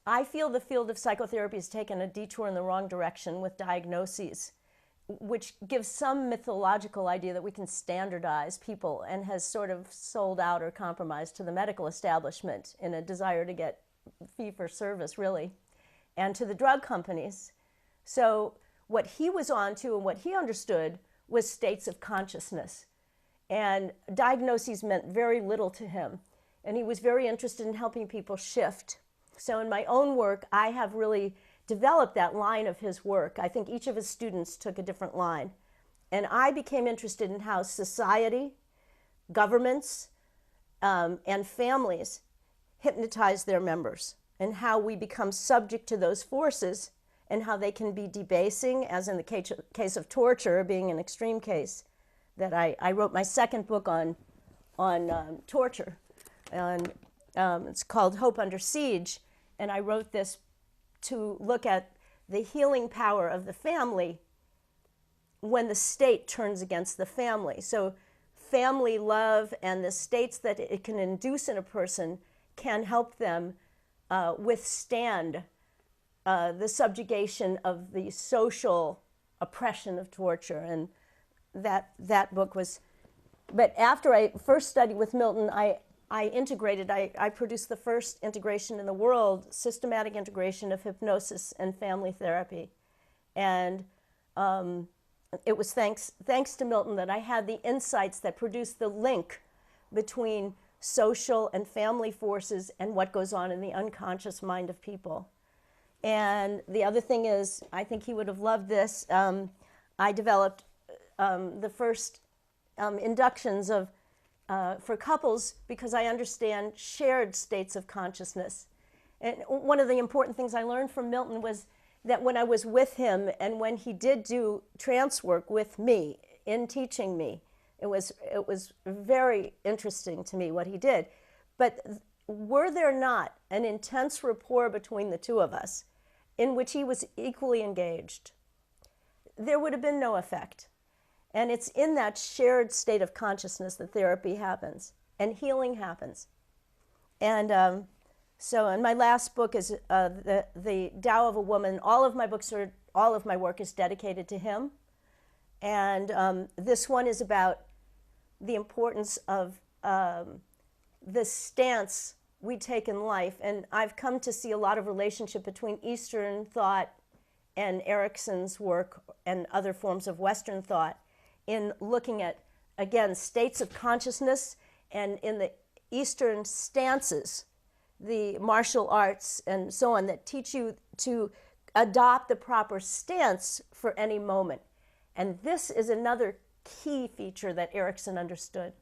I feel the field of psychotherapy has taken a detour in the wrong direction with diagnoses, which gives some mythological idea that we can standardize people, and has sort of sold out or compromised to the medical establishment in a desire to get fee for service, really, and to the drug companies. So what he was onto and what he understood was states of consciousness. And diagnoses meant very little to him. And he was very interested in helping people shift. So in my own work, I have really developed that line of his work. I think each of his students took a different line. And I became interested in how society, governments, and families hypnotize their members, and how we become subject to those forces, and how they can be debasing, as in the case of torture being an extreme case. That I wrote my second book on torture, and it's called Hope Under Siege, and I wrote this to look at the healing power of the family when the state turns against the family. So family love and the states that it can induce in a person can help them withstand the subjugation of the social oppression of torture. And that book was, but after I first studied with Milton, I produced the first integration in the world, systematic integration of hypnosis and family therapy. And it was thanks to Milton that I had the insights that produced the link between social and family forces and what goes on in the unconscious mind of people. And the other thing is, I think he would have loved this, I developed the first inductions of for couples, because I understand shared states of consciousness. And one of the important things I learned from Milton was that when I was with him and when he did do trance work with me in teaching me, it was very interesting to me what he did. But were there not an intense rapport between the two of us in which he was equally engaged, there would have been no effect. And it's in that shared state of consciousness that therapy happens and healing happens. And and my last book is the Tao of a Woman. All of my work is dedicated to him. And this one is about the importance of the stance we take in life. And I've come to see a lot of relationship between Eastern thought and Erickson's work and other forms of Western thought in looking at, again, states of consciousness, and in the Eastern stances, the martial arts and so on, that teach you to adopt the proper stance for any moment. And this is another key feature that Erickson understood.